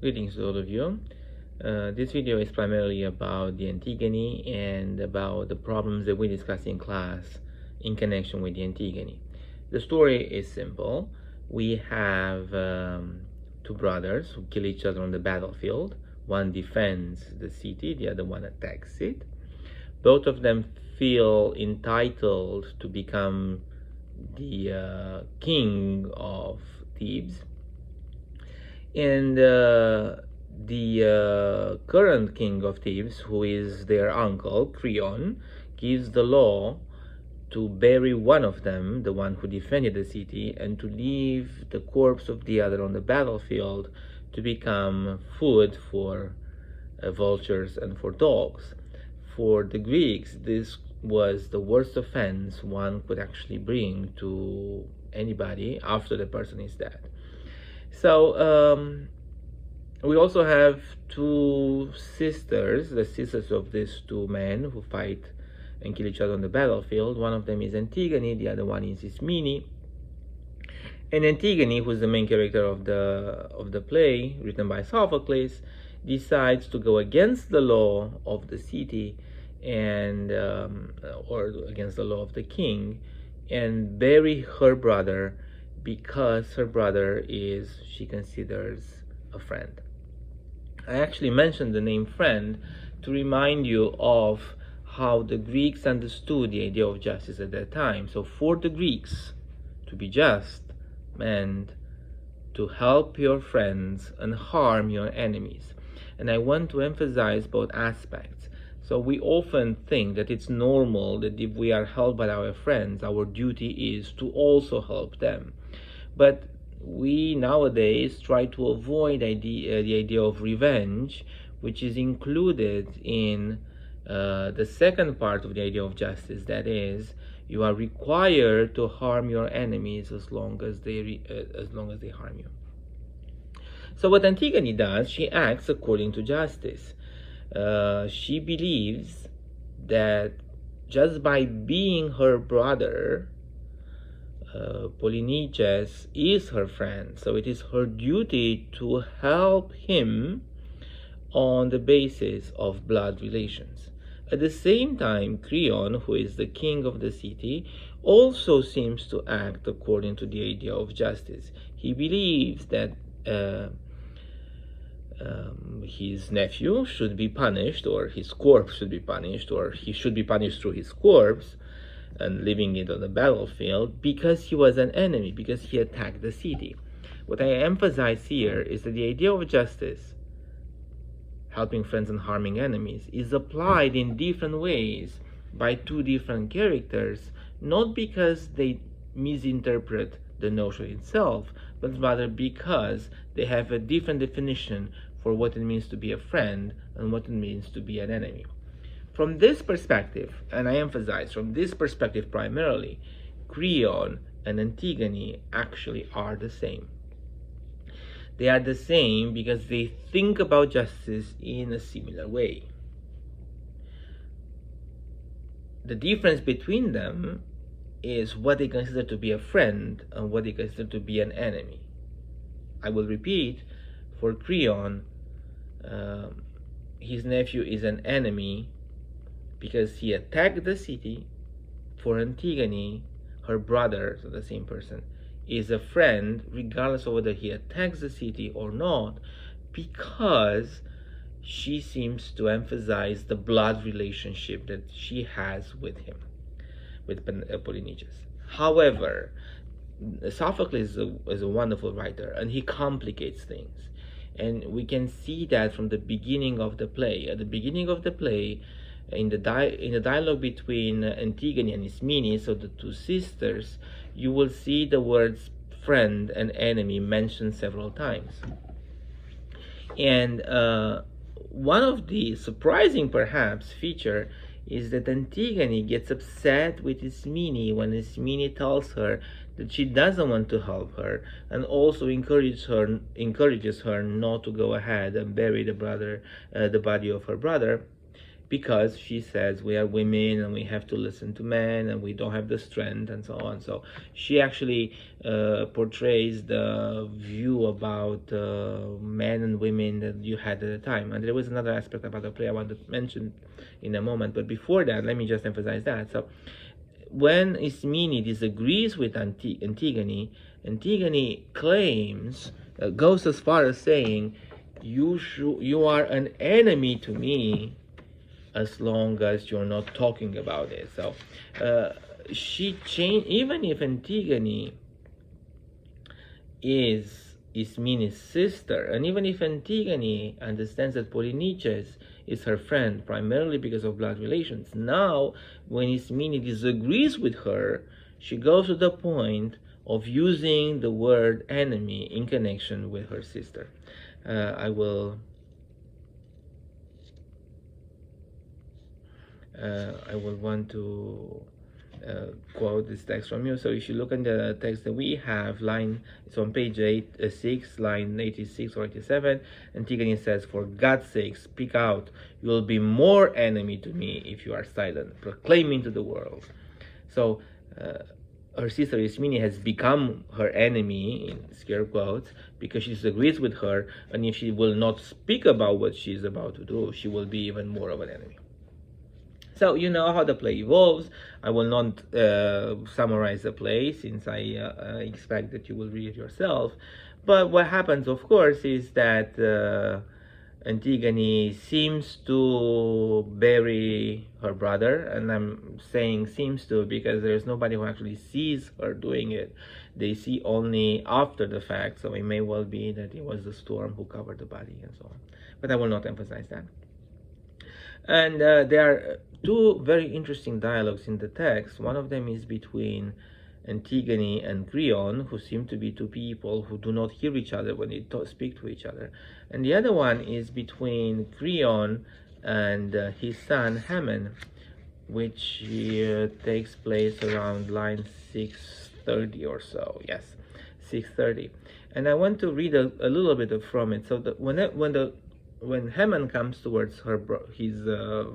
Greetings to all of you. This video is primarily about the Antigone and about the problems that we discussed in class in connection with the Antigone. The story is simple. We have two brothers who kill each other on the battlefield. One defends the city, the other one attacks it. Both of them feel entitled to become the king of Thebes. And the current king of Thebes, who is their uncle, Creon, gives the law to bury one of them, the one who defended the city, and to leave the corpse of the other on the battlefield to become food for vultures and for dogs. For the Greeks, this was the worst offense one could actually bring to anybody after the person is dead. So we also have two sisters, the sisters of these two men who fight and kill each other on the battlefield. One of them is Antigone, the other one is Ismene. And Antigone, who's the main character of the play, written by Sophocles, decides to go against the law of the city and or against the law of the king and bury her brother, because her brother is, she considers, a friend. I actually mentioned the name friend to remind you of how the Greeks understood the idea of justice at that time. So for the Greeks, to be just meant to help your friends and harm your enemies. And I want to emphasize both aspects. So we often think that it's normal that if we are helped by our friends, our duty is to also help them. But we nowadays try to avoid the idea of revenge, which is included in the second part of the idea of justice. That is, you are required to harm your enemies as long as they harm you. So what Antigone does, she acts according to justice. She believes that just by being her brother, Polynices is her friend, so it is her duty to help him on the basis of blood relations. At the same time, Creon, who is the king of the city, also seems to act according to the idea of justice. He believes that his nephew should be punished, or his corpse should be punished, or he should be punished through his corpse and leaving it on the battlefield, because he was an enemy, because he attacked the city. What I emphasize here is that the idea of justice, helping friends and harming enemies, is applied in different ways by two different characters, not because they misinterpret the notion itself, but rather because they have a different definition for what it means to be a friend and what it means to be an enemy. From this perspective, and I emphasize from this perspective primarily, Creon and Antigone actually are the same. They are the same because they think about justice in a similar way. The difference between them is what they consider to be a friend and what they consider to be an enemy. I will repeat, for Creon, his nephew is an enemy because he attacked the city. For Antigone, her brother, so the same person, is a friend regardless of whether he attacks the city or not, because she seems to emphasize the blood relationship that she has with him, with Polynices. However, Sophocles is a wonderful writer, and he complicates things. And we can see that from the beginning of the play. At the beginning of the play, in the dialogue between Antigone and Ismene, so the two sisters, you will see the words friend and enemy mentioned several times. And one of the surprising, perhaps, feature is that Antigone gets upset with Ismene when Ismene tells her that she doesn't want to help her, and also encourages her not to go ahead and bury the body of her brother. because she says we are women and we have to listen to men and we don't have the strength and so on. So she actually portrays the view about men and women that you had at the time. And there was another aspect about the play I want to mention in a moment, but before that, let me just emphasize that. So when Ismene disagrees with Antigone, Antigone claims, goes as far as saying, you are an enemy to me as long as you're not talking about it. So she changed, even if Antigone is Ismene's sister, and even if Antigone understands that Polynices is her friend primarily because of blood relations, now when Ismene disagrees with her, she goes to the point of using the word enemy in connection with her sister. I will want to quote this text from you. So if you look at the text that we have, it's on page 6, line 86 or 87. Antigone says, "For God's sake, speak out. You will be more enemy to me if you are silent, proclaiming to the world." So her sister Ismene has become her enemy, in scare quotes, because she disagrees with her, and if she will not speak about what she is about to do, she will be even more of an enemy. So you know how the play evolves. I will not summarize the play, since I expect that you will read it yourself. But what happens, of course, is that Antigone seems to bury her brother, and I'm saying seems to because there's nobody who actually sees her doing it. They see only after the fact, so it may well be that it was the storm who covered the body and so on. But I will not emphasize that. And there are two very interesting dialogues in the text. One of them is between Antigone and Creon, who seem to be two people who do not hear each other when they speak to each other. And the other one is between Creon and his son Hammon, which takes place around line 630 or so. Yes, 630. And I want to read a little bit from it. So that when Hammon comes towards his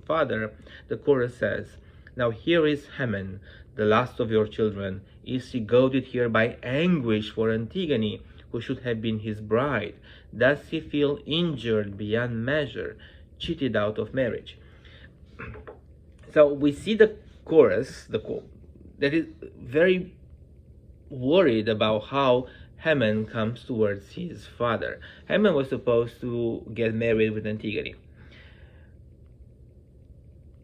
father, the chorus says, "Now here is Hammon, the last of your children. Is he goaded here by anguish for Antigone, who should have been his bride? Does he feel injured beyond measure, cheated out of marriage?" So we see the chorus, that is very worried about how Hammon comes towards his father. Hammon was supposed to get married with Antigone.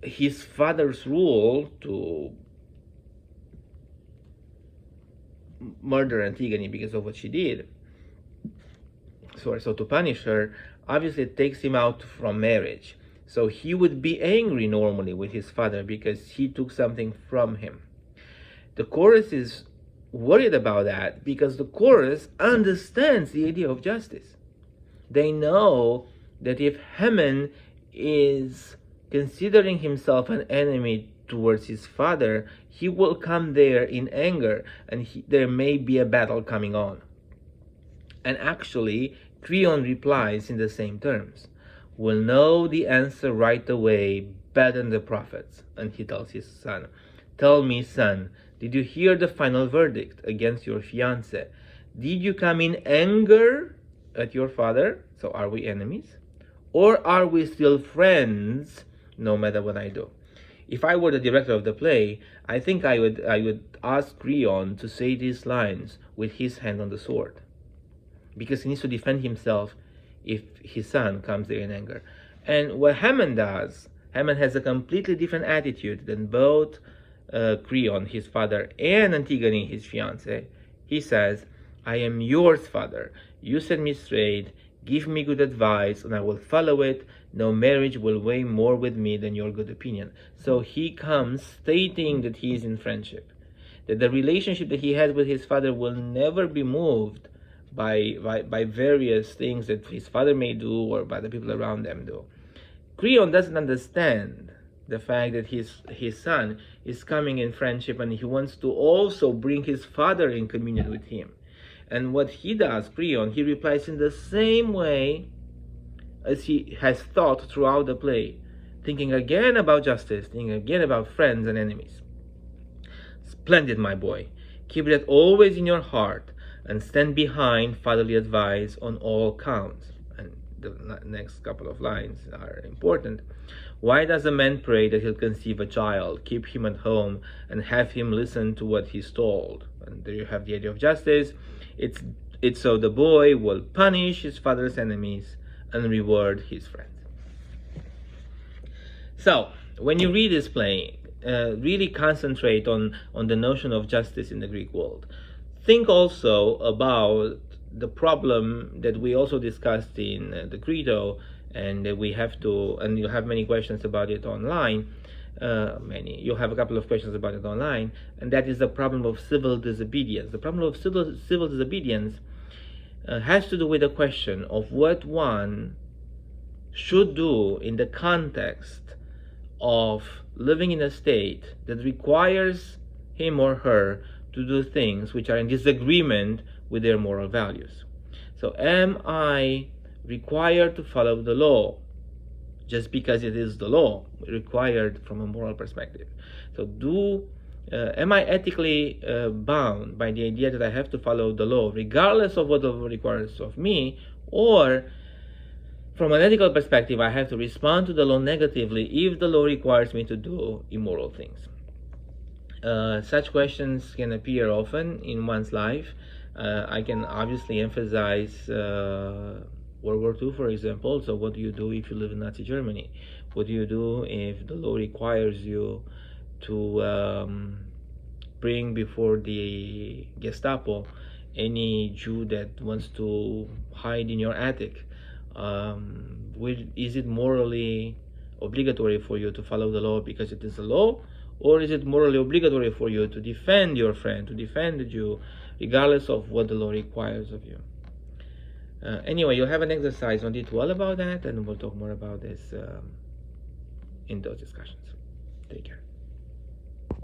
His father's rule to murder Antigone because of what she did, so to punish her, obviously takes him out from marriage. So he would be angry normally with his father because he took something from him. The chorus is worried about that because the chorus understands the idea of justice. They know that if Hammon is considering himself an enemy towards his father, he will come there in anger, and there may be a battle coming on. And actually, Creon replies in the same terms. "We'll know the answer right away, better than the prophets." And he tells his son, "Tell me, son, did you hear the final verdict against your fiancé? Did you come in anger at your father? So are we enemies? Or are we still friends, no matter what I do?" If I were the director of the play, I think I would ask Creon to say these lines with his hand on the sword, because he needs to defend himself if his son comes there in anger. And what Hammon does, Hammon has a completely different attitude than both Creon, his father, and Antigone, his fiancée. He says, "I am yours, father. You set me straight. Give me good advice, and I will follow it. No marriage will weigh more with me than your good opinion." So he comes stating that he is in friendship, that the relationship that he has with his father will never be moved by various things that his father may do or by the people around them do. Creon doesn't understand the fact that his son is coming in friendship, and he wants to also bring his father in communion with him. And what he does, Creon, he replies in the same way as he has thought throughout the play. thinking again about justice, thinking again about friends and enemies. Splendid, my boy. Keep that always in your heart and stand behind fatherly advice on all counts. And the next couple of lines are important. Why does a man pray that he'll conceive a child? Keep him at home and have him listen to what he's told. And there you have the idea of justice. It's so the boy will punish his father's enemies and reward his friends. So, when you read this play, really concentrate on the notion of justice in the Greek world. Think also about the problem that we also discussed in the Credo, and we have to, and you have many questions about it online. You'll have a couple of questions about it online, and that is the problem of civil disobedience. The problem of civil disobedience has to do with the question of what one should do in the context of living in a state that requires him or her to do things which are in disagreement with their moral values. So am I required to follow the law just because it is the law required from a moral perspective? So am I ethically bound by the idea that I have to follow the law regardless of what the law requires of me, or from an ethical perspective, I have to respond to the law negatively if the law requires me to do immoral things? Such questions can appear often in one's life. I can obviously emphasize World War II, for example. So what do you do if you live in Nazi Germany? What do you do if the law requires you to bring before the Gestapo any Jew that wants to hide in your attic? Is it morally obligatory for you to follow the law because it is a law, or is it morally obligatory for you to defend your friend, to defend the Jew, regardless of what the law requires of you? Anyway, you'll have an exercise on D12 about that, and we'll talk more about this in those discussions. Take care.